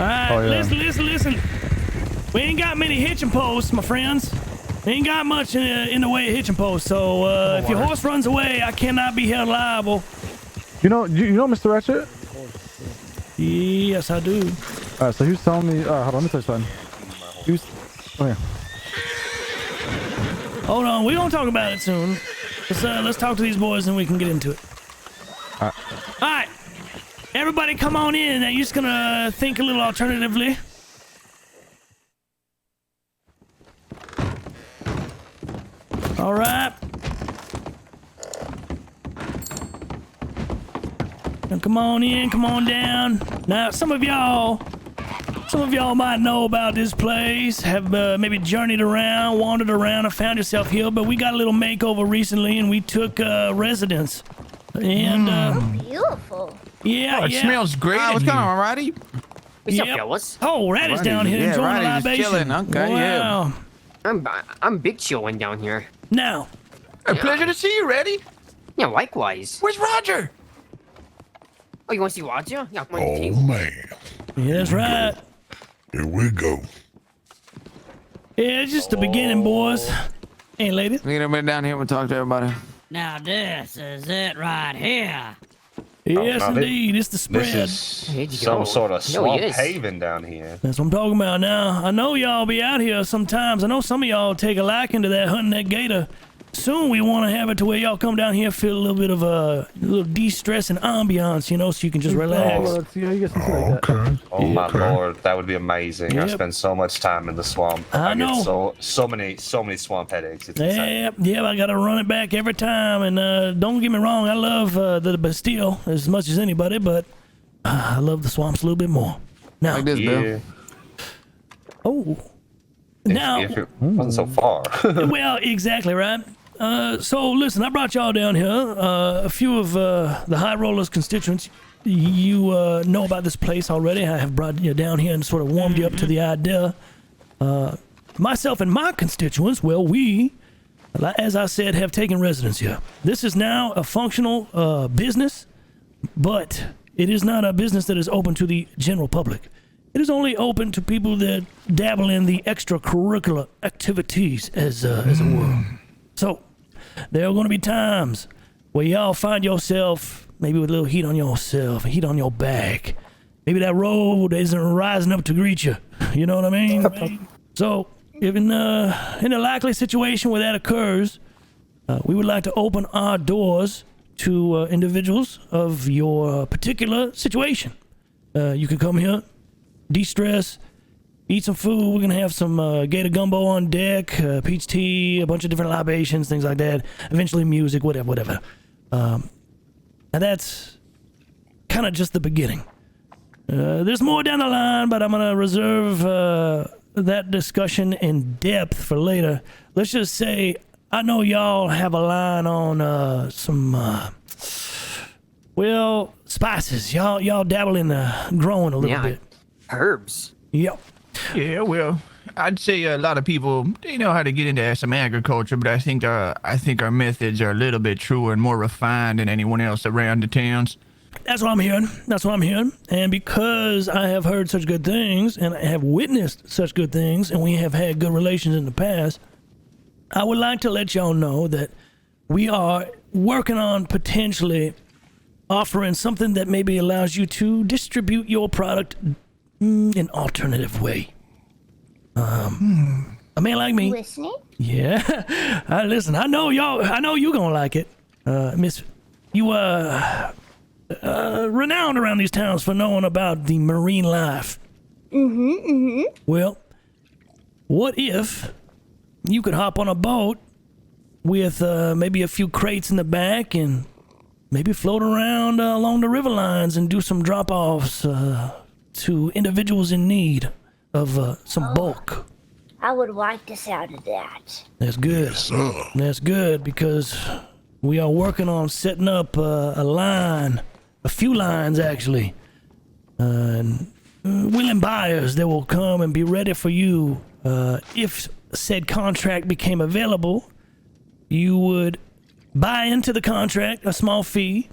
right, listen. We ain't got many hitching posts, my friends. We ain't got much in the way of hitching posts. So if your horse runs away, I cannot be held liable. You know, Mr. Ratchet? Yes, I do. All right, so he was telling me. Hold on, let me tell you something. Oh yeah. Hold on, we're gonna talk about it soon. Let's talk to these boys and we can get into it. All right. Everybody come on in. Now you're just gonna think a little alternatively. All right. Now come on in, come on down. Now some of y'all might know about this place, have maybe journeyed around, wandered around, and found yourself here, but we got a little makeover recently and we took residence. And beautiful. Yeah, it smells great. What's going on, Roddy? What's up, fellas? Oh, Raddy's down here enjoying the libation. Chilling. Okay, wow. I'm big chillin' down here. Now. A pleasure to see you, Raddy. Yeah, likewise. Where's Roger? Oh, you want to see Roger? Yeah, come on. Oh, man. Yeah, that's right. Here we go. Yeah, it's just the beginning, boys. Hey, ladies. We get everybody down here. We'll talk to everybody. Now this is it right here. Yes, indeed. It's the spread. This is some sort of swamp haven down here. That's what I'm talking about now. I know y'all be out here sometimes. I know some of y'all take a liking to that hunting that gator. Soon we want to have it to where y'all come down here, feel a little bit of a little de-stressing ambiance, you know, so you can just relax. Oh my lord, that would be amazing. I spend so much time in the swamp. I know. Get so many swamp headaches. It's insane. Yeah, I gotta run it back every time. And don't get me wrong, I love the Bastille as much as anybody, but I love the swamps a little bit more. Now, like this, Bill. Oh. If it wasn't so far. Well, exactly right. So listen, I brought y'all down here. A few of the High Rollers constituents, you know about this place already. I have brought you down here and sort of warmed you up to the idea. Myself and my constituents, well, we, as I said, have taken residence here. This is now a functional business, but it is not a business that is open to the general public. It is only open to people that dabble in the extracurricular activities, as it were. So, there are going to be times where y'all find yourself maybe with a little heat on yourself, heat on your back. Maybe that road isn't rising up to greet you. You know what I mean? So, if in a likely situation where that occurs, we would like to open our doors to individuals of your particular situation. You can come here, de-stress, eat some food. We're going to have some gator gumbo on deck, peach tea, a bunch of different libations, things like that. Eventually music, whatever. And that's kind of just the beginning. There's more down the line, but I'm going to reserve that discussion in depth for later. Let's just say I know y'all have a line on some, spices. Y'all dabble in growing a little bit. Herbs. Yep. Yeah, well, I'd say a lot of people, they know how to get into some agriculture, but I think our methods are a little bit truer and more refined than anyone else around the towns. That's what I'm hearing. And because I have heard such good things and I have witnessed such good things and we have had good relations in the past, I would like to let y'all know that we are working on potentially offering something that maybe allows you to distribute your product in an alternative way. A man like me. Listening? Yeah. Listen, I know you gonna like it. Miss, you renowned around these towns for knowing about the marine life. Well, what if you could hop on a boat with maybe a few crates in the back and maybe float around along the river lines and do some drop-offs to individuals in need of some bulk. I would like the sound of that. That's good. Yes, sir. That's good because we are working on setting up a few lines actually. Willing buyers that will come and be ready for you if said contract became available. You would buy into the contract a small fee.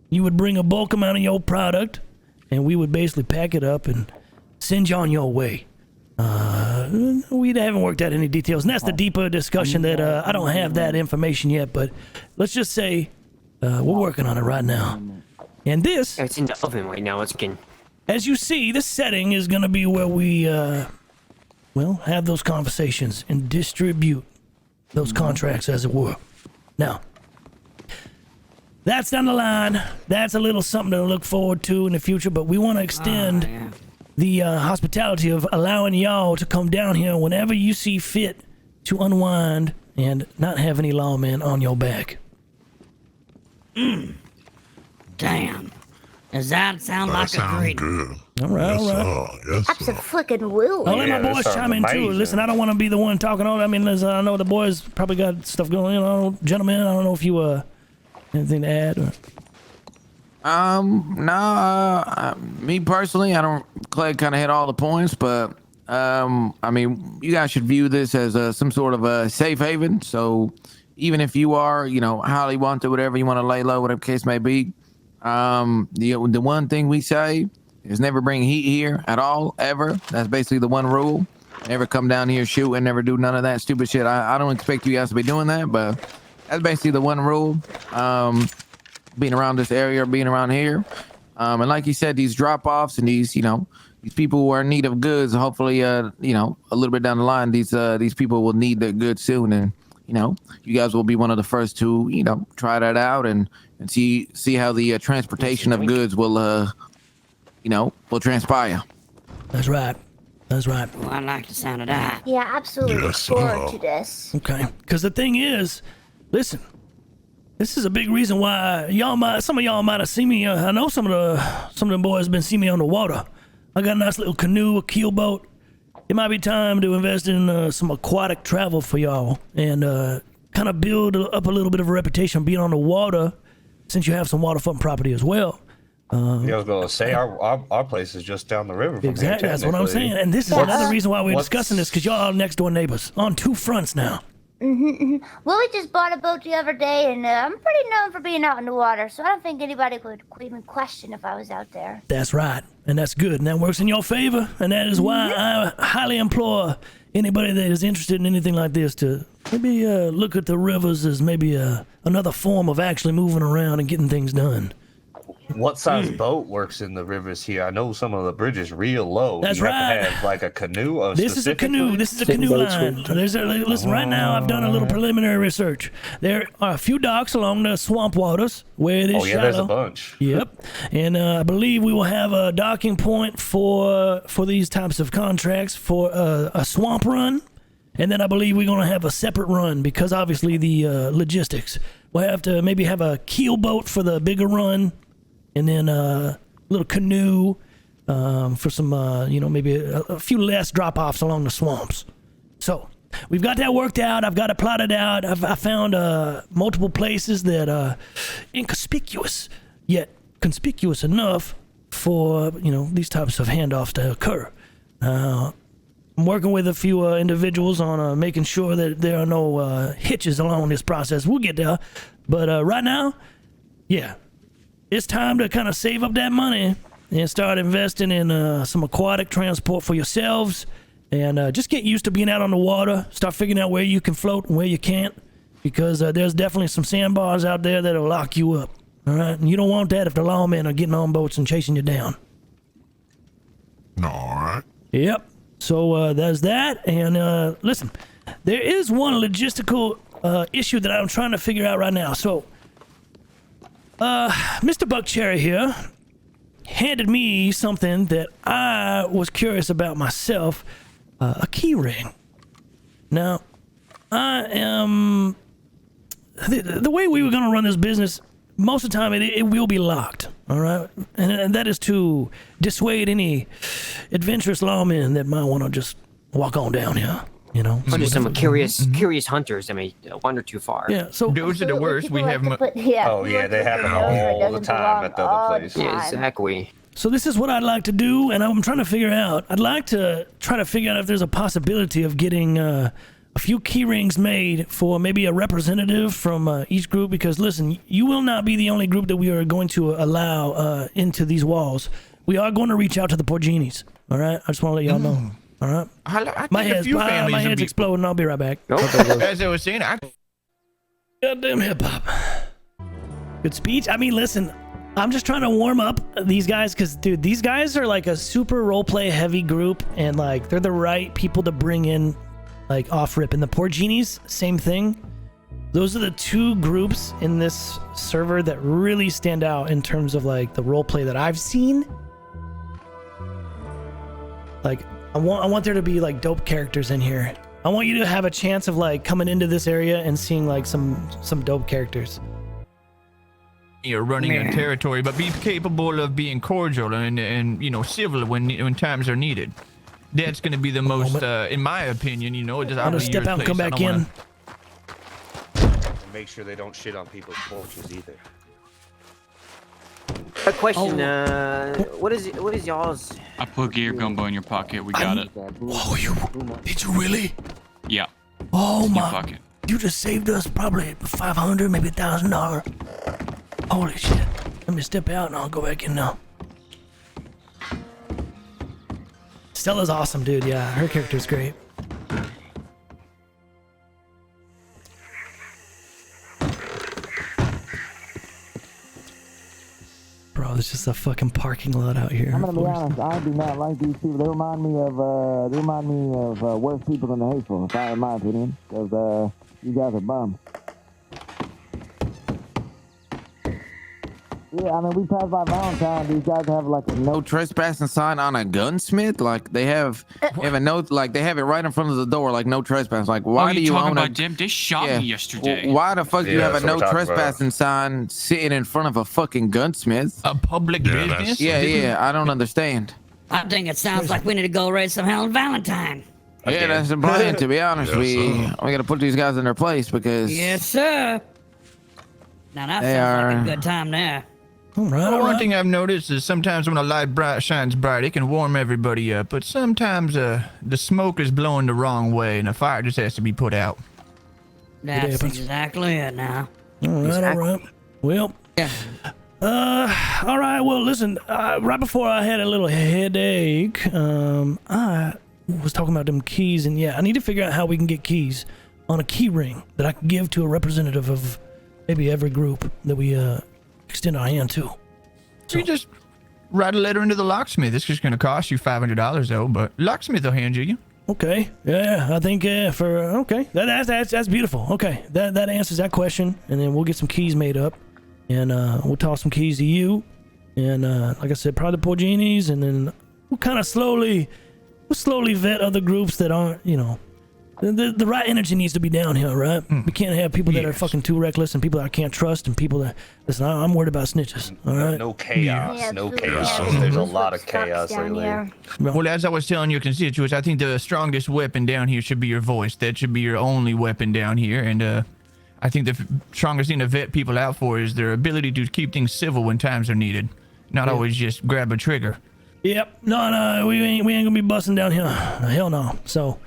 You would bring a bulk amount of your product, and we would basically pack it up and send you on your way. We haven't worked out any details, and that's the deeper discussion that I don't have that information yet, but let's just say we're working on it right now. And this, It's in the oven right now. It's getting. as you see, this setting is going to be where we, well, have those conversations and distribute those contracts, as it were. Now, that's down the line. That's a little something to look forward to in the future, but we want to extend the hospitality of allowing y'all to come down here whenever you see fit to unwind and not have any lawmen on your back. Damn. Does that sound That like a sounds great... good. All right, all right. Yes, sir. Absolutely. I'll let Yeah, my that boys sounds chime in too. amazing. Listen, I don't want to be the one talking all. I mean, listen, I know the boys probably got stuff going on. Gentlemen, I don't know if you anything to add. Or... Me personally, I don't. Clegg kind of hit all the points, but I mean, you guys should view this as some sort of a safe haven. So even if you are, highly wanted, whatever you want to lay low, whatever the case may be, the one thing we say is never bring heat here at all, ever. That's basically the one rule. Never come down here shooting, never do none of that stupid shit. I don't expect you guys to be doing that, but that's basically the one rule. Being around this area, being around here. And like you said, these drop-offs and these people who are in need of goods, hopefully, a little bit down the line, these people will need their goods soon. And, you guys will be one of the first to, try that out and see how the transportation of goods will transpire. That's right. That's right. Well, I like the sound of that. Yeah, absolutely. Look Yes, forward sir. to this. Okay. Because the thing is, listen, this is a big reason why some of y'all might have seen me. I know some of the boys have been seeing me on the water. I got a nice little canoe, a keel boat. It might be time to invest in some aquatic travel for y'all and kind of build up a little bit of a reputation of being on the water, since you have some waterfront property as well. I was going to say our place is just down the river from Exactly, here, that's what I'm saying. technically. And this is another reason why we're discussing this, because y'all are next door neighbors on two fronts now. Well, we just bought a boat the other day, and I'm pretty known for being out in the water, so I don't think anybody would even question if I was out there. That's right, and that's good, and that works in your favor, and that is why I highly implore anybody that is interested in anything like this to maybe look at the rivers as maybe another form of actually moving around and getting things done. What size boat works in the rivers here? I know some of the bridges real low. That's Do you right. have to have like a canoe? This is a canoe. This is a canoe line. Listen, right now I've done a little preliminary research. There are a few docks along the swamp waters where it is Oh yeah, shallow. there's a bunch. Yep, and I believe we will have a docking point for these types of contracts for a swamp run, and then I believe we're going to have a separate run because obviously the logistics. We'll have to maybe have a keel boat for the bigger run, and then a little canoe for some, maybe a few less drop-offs along the swamps. So we've got that worked out. I've got it plotted out. I found multiple places that are inconspicuous, yet conspicuous enough for, these types of handoffs to occur. I'm working with a few individuals on making sure that there are no hitches along this process. We'll get there. But right now, yeah, it's time to kind of save up that money and start investing in some aquatic transport for yourselves, and just get used to being out on the water. Start figuring out where you can float and where you can't, because there's definitely some sandbars out there that'll lock you up. All right, and you don't want that if the lawmen are getting on boats and chasing you down. All right. Yep. So there's that, and listen, there is one logistical issue that I'm trying to figure out right now. So, Mr. Buckcherry here handed me something that I was curious about myself, a key ring. Now, I am... The way we were going to run this business, most of the time it will be locked, all right? And that is to dissuade any adventurous lawmen that might want to just walk on down here, Or just some curious hunters that may wander too far. Yeah, so... Those are the worst. We have. Oh yeah, they happen all the time at the other place. Yeah, exactly. So this is what I'd like to do, and I'm trying to figure out. I'd like to try to figure out if there's a possibility of getting a few key rings made for maybe a representative from each group. Because listen, you will not be the only group that we are going to allow into these walls. We are going to reach out to the Porginis. All right, I just want to let y'all know. All right, I my think a head's few families my would head's be- exploding. I'll be right back. As I was saying, Goddamn hip hop. Good speech. I mean, listen, I'm just trying to warm up these guys because, dude, these guys are like a super roleplay heavy group, and like they're the right people to bring in, like off rip. And the poor genies, same thing. Those are the two groups in this server that really stand out in terms of like the roleplay that I've seen. Like, I want there to be like dope characters in here. I want you to have a chance of like coming into this area and seeing like some dope characters. You're running a territory, but be capable of being cordial and you know, civil when times are needed. That's going to be the most, in my opinion, you know. I'm gonna step out and come back in. Make sure they don't shit on people's porches either. A question, what is y'all's? I put gear gumbo in your pocket. We got it. Oh, did you really? Yeah. Oh Your my! pocket. You just saved us probably $500, maybe $1,000. Holy shit! Let me step out and I'll go back in now. Stella's awesome, dude. Yeah, her character's great. Bro, there's just a fucking parking lot out here. I'm gonna be honest, I do not like these people. They remind me of worse people than the hateful, in my opinion, because you guys are bums. Yeah, I mean, we passed by Valentine. These guys have like a No trespassing sign on a gunsmith. Like they have a note. Like they have it right in front of the door. Like no trespass. Like why do you talking own about a? Jim? They shot me yesterday. Why the fuck do you have a that's what no we're talking trespassing sign sitting in front of a fucking gunsmith? A public business? Yeah. I don't understand. I think it sounds like we need to go raise some hell on Valentine. Yeah, that's the plan. To be honest, Yes, we sir. gotta put these guys in their place because Yes, sir. Now that They sounds like are- a good time there. All right, Well, all one right. thing I've noticed is sometimes when a light shines bright, it can warm everybody up. But sometimes the smoke is blowing the wrong way, and the fire just has to be put out. That's happens. exactly it now. All right. Well, Yeah. all right. Well, listen. Right before I had a little headache, I was talking about them keys, and yeah, I need to figure out how we can get keys on a key ring that I can give to a representative of maybe every group that we extend our hand to. So you just write a letter into the locksmith. It's just going to cost you $500 though, but locksmith will hand you. Okay. Yeah, I think that's beautiful. Okay, that answers that question, and then we'll get some keys made up, and we'll toss some keys to you, and like I said, probably the poor genies, and then we'll kind of slowly vet other groups that aren't, you know. The right energy needs to be down here, right? We can't have people that are fucking too reckless and people that I can't trust and people that... Listen, I'm worried about snitches, all right? No chaos. Yeah, No absolutely. chaos. Yeah. There's a lot of Sucks chaos down lately. here. Well, as I was telling your constituents, I think the strongest weapon down here should be your voice. That should be your only weapon down here. And I think the strongest thing to vet people out for is their ability to keep things civil when times are needed. Not always just grab a trigger. Yep. No, we ain't gonna be busting down here. Hell no. So,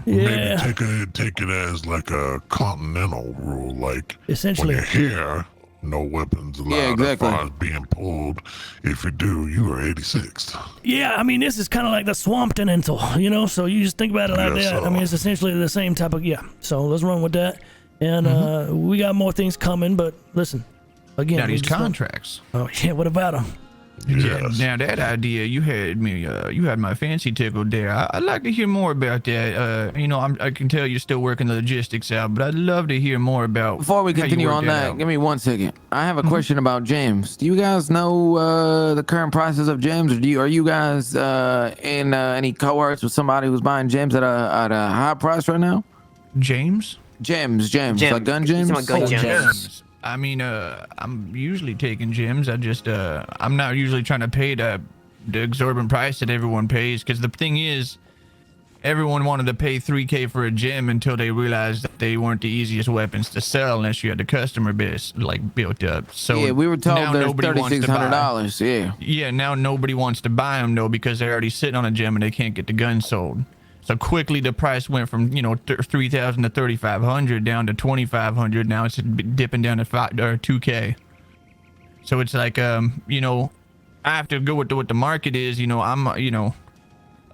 yeah. Maybe take it as like a continental rule, like Essentially. when you're here, no weapons allowed Yeah, exactly. as far as being pulled. If you do, you are 86th. Yeah, I mean, this is kind of like the Swamptonental, you know? So you just think about it like Yes, that. sir. I mean, it's essentially the same type of... Yeah. So let's run with that. And we got more things coming, but listen. Again, Now we these just want- contracts. Oh, yeah, what about them? Yes. Now that idea, you had me, you had my fancy tickled there. I'd like to hear more about that. You know, I can tell you're still working the logistics out, but I'd love to hear more about. before we how you continue work on that, out. give me 1 second. I have a question about gems. Do you guys know the current prices of gems, or are you guys in any cohorts with somebody who's buying gems at a high price right now? James? Gems, like gun He's gems. talking about gun gems. Gems. I mean, I'm usually taking gems. I'm not usually trying to pay the exorbitant price that everyone pays, because the thing is, everyone wanted to pay $3K for a gem until they realized that they weren't the easiest weapons to sell unless you had the customer base like built up. So Yeah, we were told now there's nobody wants to buy. $3,600. Yeah. Yeah, now nobody wants to buy them though, because they're already sitting on a gem and they can't get the gun sold. So quickly the price went from, you know, 3,000 to 3,500 down to 2,500. Now it's dipping down to 2K. So it's like, you know, I have to go with what the market is. You know,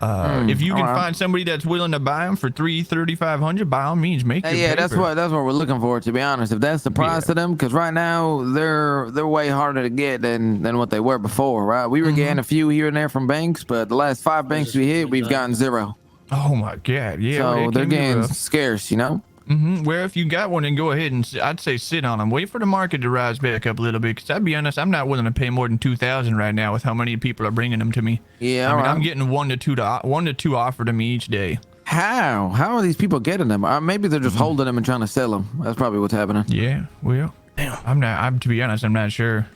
If you can find somebody that's willing to buy them for $3,500, by all means, make your Yeah, paper. that's what we're looking for. To be honest, if that's the price of them, because right now they're way harder to get than what they were before. Right? We were getting a few here and there from banks, but the last 5 banks we hit, we've gotten 0. Oh my God! Yeah, so they're getting scarce, you know. Well, if you got one, then go ahead and I'd say sit on them. Wait for the market to rise back up a little bit. Because I'll be honest, I'm not willing to pay more than $2,000 right now with how many people are bringing them to me. Yeah, I mean, I'm getting one to two offered to me each day. How are these people getting them? Maybe they're just holding them and trying to sell them. That's probably what's happening. Yeah, well, to be honest, I'm not sure.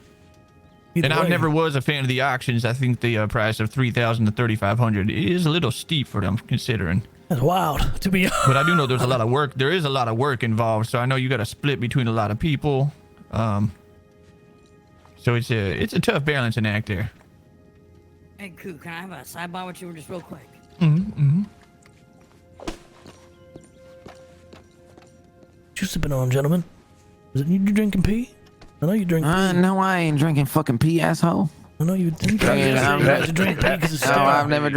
And I never was a fan of the auctions. I think the price of $3,000 to $3,500 is a little steep for them, considering. That's wild, to be honest. But I do know there's a lot of work. There is a lot of work involved, so I know you got to split between a lot of people. So it's a tough balancing act there. Hey, Koo, can I have a sidebar with you just real quick? What you sipping on, gentlemen? Is it you drinking pee? I know you drink pee. No, I ain't drinking fucking pee, asshole. I know you drink pee. I've never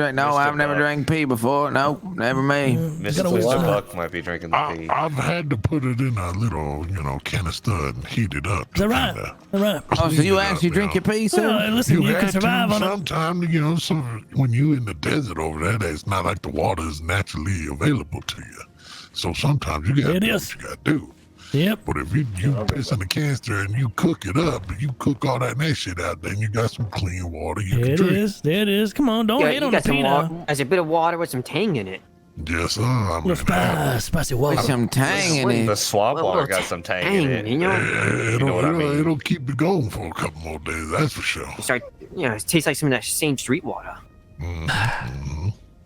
drank pee before. No, never me. Mr. Buck might be drinking the pee. I've had to put it in a little, canister and heat it up. Is that right? Right. Oh, so you actually drink your pee, sir? Well, listen, you can survive on it. Sometimes, so when you're in the desert over there, it's not like the water is naturally available to you. So sometimes you got to do what you got to do. Yep. But if you piss in the canister and you cook it up, and you cook all that shit out, then you got some clean water you can drink. There it is. Come on, don't hate on the pee now. There's a bit of water with some tang in it. Yes, sir. Spicy water. With some tang in it. The swamp water got some tang in it. You know what I mean? It'll keep it going for a couple more days, that's for sure. It tastes like some of that same street water.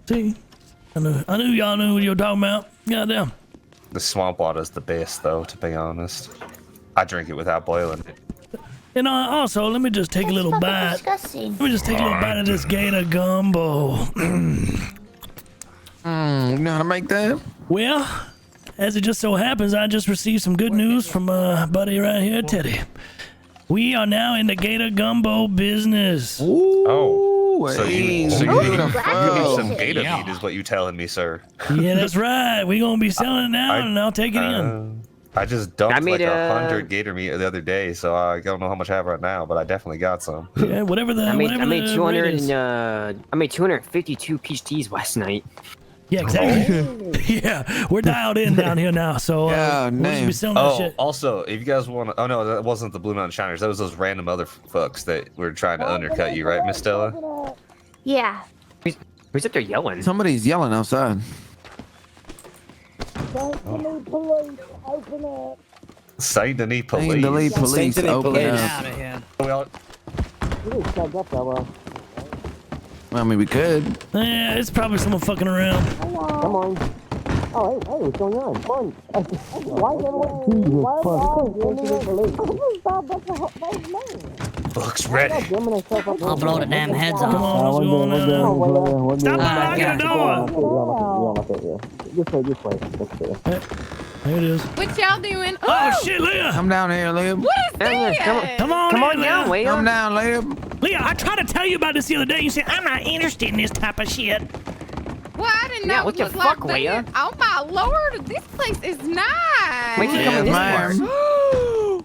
See? I knew y'all knew what you were talking about. Goddamn. The swamp water is the best, though, to be honest. I drink it without boiling it. And also, let me just take a little bite. Let me just take a little bite of this gator gumbo. You know how to make that? Well, as it just so happens, I just received some good news from my buddy right here, Teddy. We are now in the gator gumbo business. So you need some gator meat is what you telling me, sir. Yeah, that's right. We're going to be selling it now, and I'll take it in. I just dumped like 100 gator meat the other day, so I don't know how much I have right now, but I definitely got some. Yeah, whatever the I made the 200 rate is. I made 252 peach teas last night. Yeah, exactly. Yeah, we're dialed in down here now, so we'll just be selling that shit. Also, if you guys want to... Oh, no, that wasn't the Blue Mountain Shiners. That was those random other fucks that were trying to undercut you, right, Miss Stella? Yeah. Who's up there yelling? Somebody's yelling outside. Saint Denis Police. Saint Denis Police, open up. I mean, we could. Yeah, it's probably someone fucking around. Come on. Oh, hey, what's going on? Come on. Why is Books ready. I'll blow the damn heads off. Come on, what's going on? Stop blocking the door! This way. There it is. What y'all doing? Oh, shit, Leah! Come down here, Leah. What is this? Come on down, Leah. Come down, Leah. Leah, I tried to tell you about this the other day. You said, I'm not interested in this type of shit. Well, I didn't know what it the was fuck, like Leah? that. Oh, my Lord. This place is nice. Wait till you come in this part.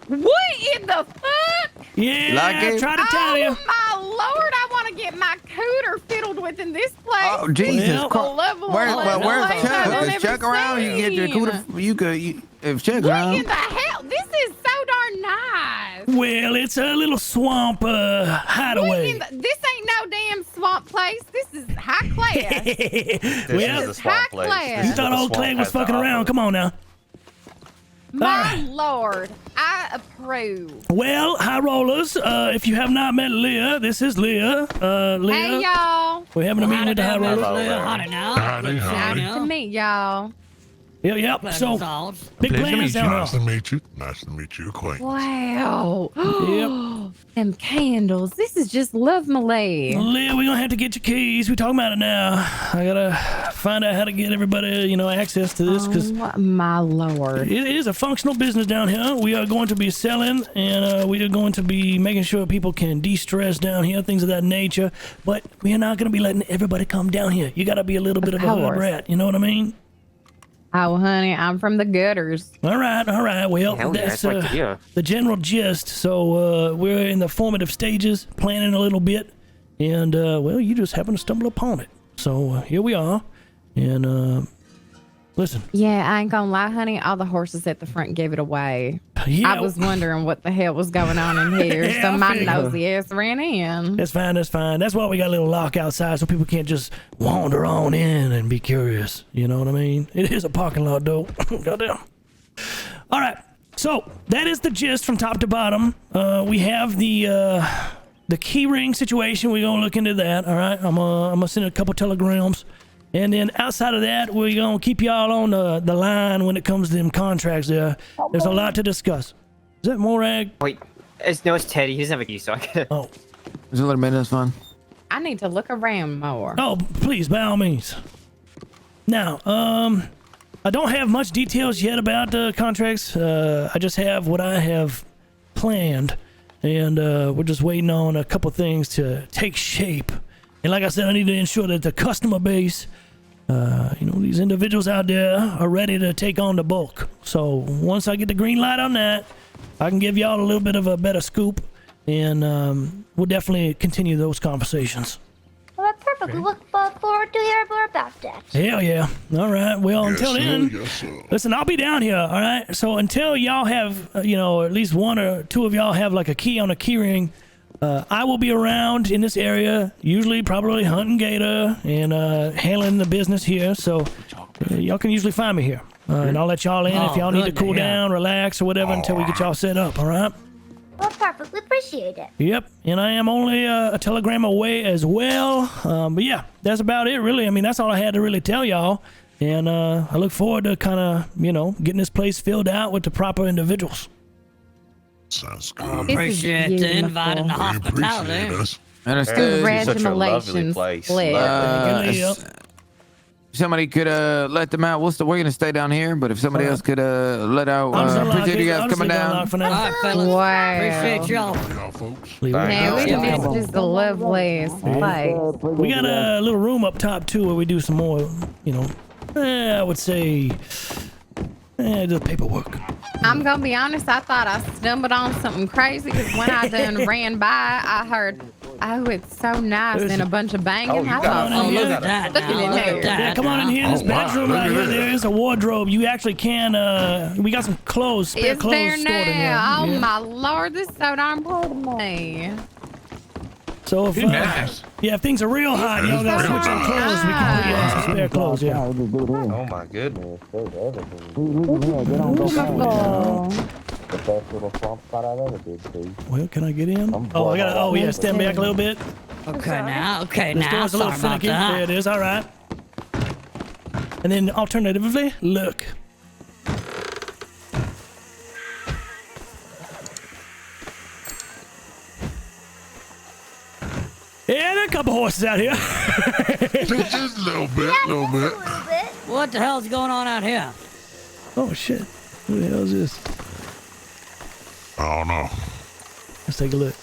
What in the fuck? Yeah, Like I it? tried to tell you. Oh, my Lord. I want to get my cooter fiddled with in this place. Oh, Jesus Well, Christ. Where's Chuck? Is Chuck around? You can get your cooter. If Chuck's What around. in the hell? This is so darn nice. Well, it's a little swamp hideaway. This ain't no damn swamp place. This is high class. This is the swamp place. class. You thought old Cleg was fucking around. Come on now. My Lord, I approve. Well, high rollers, if you have not met Leah, this is Leah. Leah. Hey, y'all. We're having a meeting with the high rollers. Howdy now. Howdy. Nice to meet y'all. Yep. So, big Pleasure to plans meet down Nice here. to meet you. Nice to meet you, acquaintance. Wow. Yep. Them candles. This is just lovely. Yeah, we're gonna have to get your keys. We talking about it now. I gotta find out how to get everybody, access to this because My lord. it is a functional business down here. We are going to be selling, and we are going to be making sure people can de-stress down here, things of that nature. But we are not gonna be letting everybody come down here. You gotta be a little bit of a hood rat. You know what I mean? Oh, honey, I'm from the gutters. All right. Well, Hell yeah, that's that's my idea. the general gist. So we're in the formative stages, planning a little bit, and well, you just happen to stumble upon it. So here we are, and listen. Yeah, I ain't gonna lie, honey. All the horses at the front gave it away. Yeah, I was wondering what the hell was going on in here, Yeah, so I my figured. nosy ass ran in. That's fine. That's why we got a little lock outside, so people can't just wander on in and be curious. You know what I mean? It is a parking lot, though. Goddamn. All right. So that is the gist from top to bottom. We have the key ring situation. We're gonna look into that. All right. I'm gonna send a couple telegrams, and then outside of that, we're gonna keep y'all on the line when it comes to them contracts. There's a lot to discuss. Is that Morag? Wait, it's Teddy. He doesn't have a key, so I can. Just a little bit. That's fine. I need to look around more. Oh, please, by all means. Now, I don't have much details yet about the contracts. I just have what I have planned, and we're just waiting on a couple things to take shape. And like I said, I need to ensure that the customer base, these individuals out there are ready to take on the bulk. So once I get the green light on that, I can give y'all a little bit of a better scoop, and we'll definitely continue those conversations. Well, that's perfect. We look forward to hearing more about that. Hell yeah. All right. Well, Yes, until sir. then, Yes, sir. listen, I'll be down here. All right. So until y'all have, at least one or two of y'all have like a key on a key ring, I will be around in this area, usually probably hunting gator and handling the business here. So y'all can usually find me here. And I'll let y'all in if y'all need to cool down, relax, or whatever until we get y'all set up. All right. Well, perfect. We appreciate it. Yep, and I am only a telegram away as well. But yeah, that's about it, really. I mean, that's all I had to really tell y'all. And I look forward to kind of, getting this place filled out with the proper individuals. Sounds good. Appreciate the invite and the We appreciate hospitality. us. Understood. Such a lovely Congratulations, place. Cleg. Lovely. Somebody could we're gonna stay down here, but if somebody else could let out, appreciate you guys coming down. For now. All right, fellas. Wow. Appreciate y'all. Y'all folks. Leave it. Now, Yeah. this is just the loveliest place. We got a little room up top too where we do some more, I would say, the paperwork. I'm gonna be honest, I thought I stumbled on something crazy because when I done ran by, I heard, oh, it's so nice and a bunch of banging. I thought, Oh, Look at that. Look at now, it look there. at that. Yeah, come on in here. This Oh, wow, bedroom look right at here. that. There is a wardrobe. You actually can. We got some clothes, spare it's clothes there stored in here. now. Oh Yeah. my lord, this is so darn proud of me. So if Nice. if things are real hot, y'all gotta switch your clothes. We can put you on some spare clothes. Yeah. Let's just do it here. Oh my goodness. Look at here. Get on, go find it. Oh, The best little swamp spot I've ever been to. Well, can I get in? Oh, I gotta. Oh yeah, stand back a little bit. Okay, now. This door's a little Sorry about finicky. There it that. is. All right. And then alternatively, look. Yeah, there are a couple horses out here. Just a little bit, little bit. A little bit. What the hell's going on out here? Oh shit! Who the hell is this? I don't know. Let's take a look.